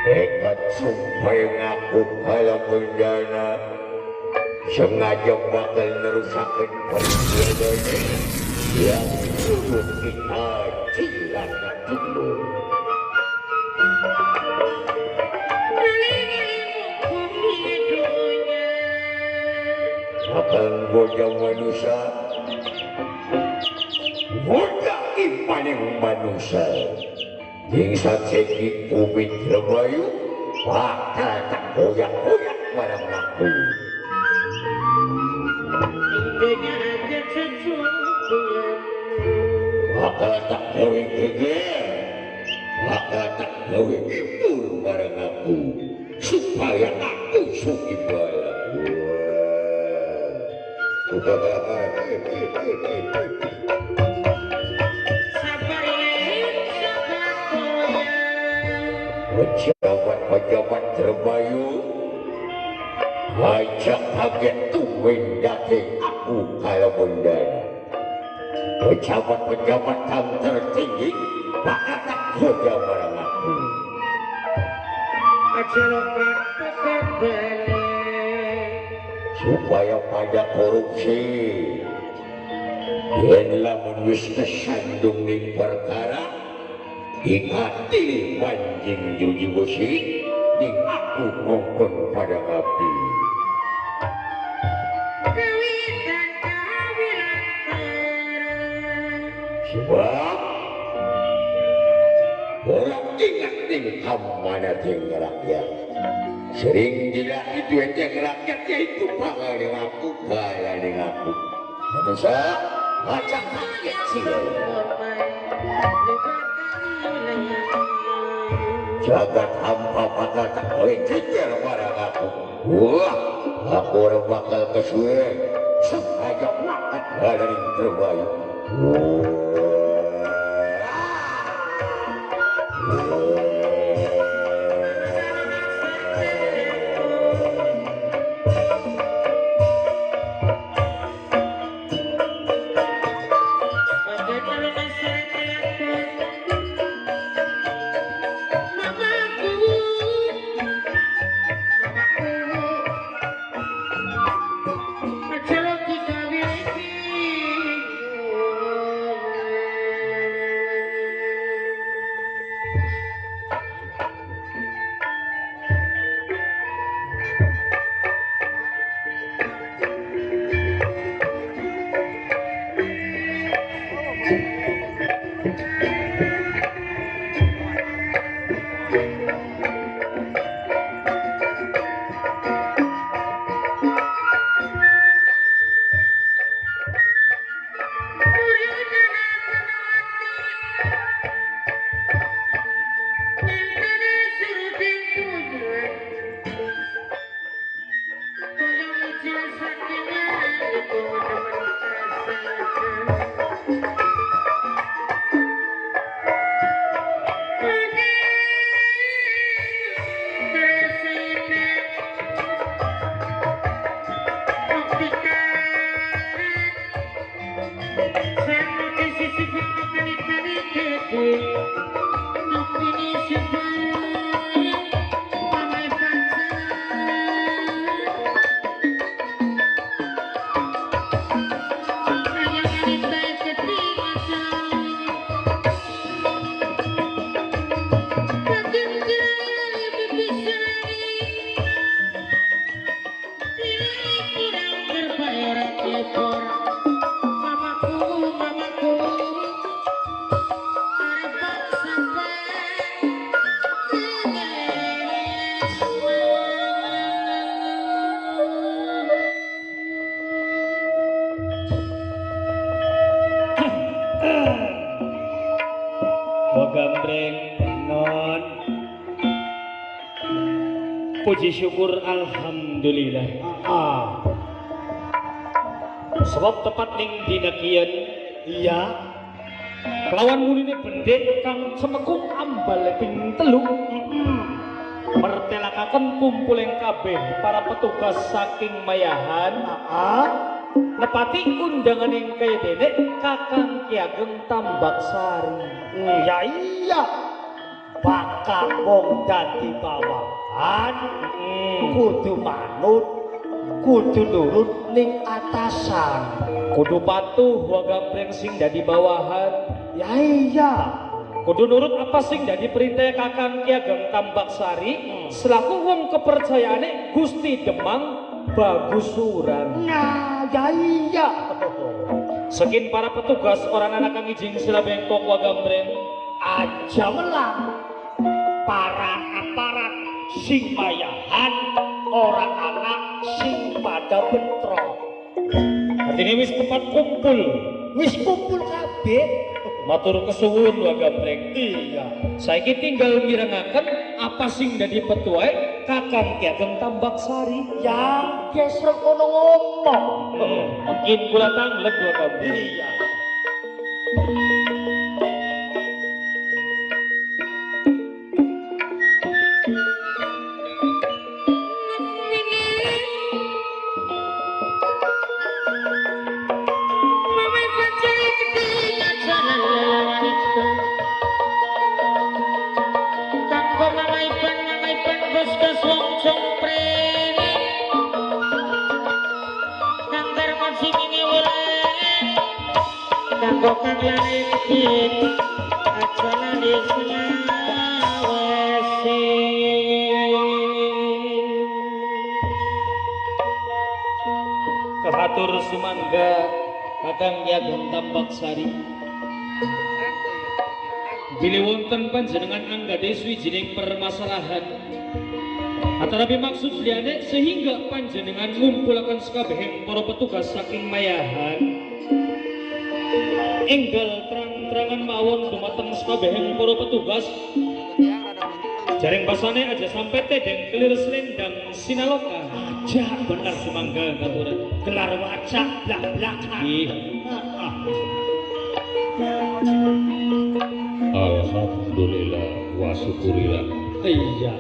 Ekat sumpah ngaku kalau bendana sengaja bakal nerusakan perjuangan yang dulu kita cilaka dulu. Akan bojang manusia bojang ipaning manusia yang sakseki kubit lebayu bakal tak koyak-koyak barang aku. Bakal tak koyak geger, bakal tak koyak impul barang aku supaya aku suki bala. Pejabat-pejabat terbayu ajak kaget tuwin dating aku kalau bendana. Pejabat-pejabat yang tertinggi bakal tak koyak barang aku. Supaya pada korupsi yanlah menulis kesandung ning perkara ingati manjing juji besi ning aku ngongkon pada api sebab orang ingat ning kamana ting rakyat sering tidak itu yang rakyat yaitu pangal ning aku bala ning aku manusia macam kaget sih jagat hampa bakal tak boleh kejar barang aku. Wah, aku orang bakal kesuai sengaja makan dari terbaik. Puji syukur alhamdulillah. Sebab tepat ning dina kian iya kelawan muline bendek kang semekung ambal ping 3 mertelakaken kumpuling kabeh para petugas saking mayahan nepati undangan yang kaya dene Kakang Ki Ageng Tambak Sari. Ya iya bakal wong dadi bawahan kudu manut kudu nurut ning atasan kudu patuh wa gambreng sing dadi bawahan. ya iya Kudu nurut apa sing dadi perintah Kakang Ki Ageng Tambaksari selaku wong kepercayaane Gusti Demang Bagusuran. nah ya iya Sekin para petugas orang anak kang ijing sila bengkok wa gambreng aja melang para aparat sing mayahan orang anak sing pada bentrok artinya wis tepat kumpul wis kumpul kabeh matur kesuwun wa gambreng. iya Saiki tinggal mirengaken apa sing dadi petuae Kakang Ki Ageng Tambaksari. yang gesrek kono ngomong Mungkin kula tanglek wa gambreng. iya Kang lain kin acara disawasi Kehatur sumangga Kakang Ki Ageng Tambaksari. Bilih wonten panjenengan anggade swijining permasalahan atarapi maksud liyane sehingga panjenengan ngumpulaken sakabehing para petugas saking mayahan enggal terang-terangan mawon dumateng sakabehing para petugas jaring basane aja sampai tedeng kelir selendang sinaloka aja benar sumangga katuran gelar wacak blak-blakan ih Alhamdulillah wa syukurillah. iya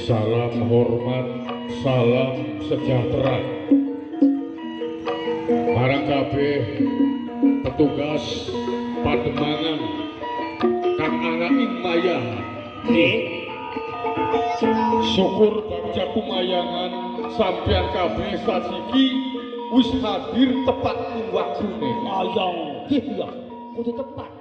Salam hormat, salam sejahtera. Marang kabeh petugas Pademangan kang ana ing mayangan. Syukur bangsa kumayangan sampeyan kabeh sasiki wis hadir tepat ing waktune. ayang iya kudu tepat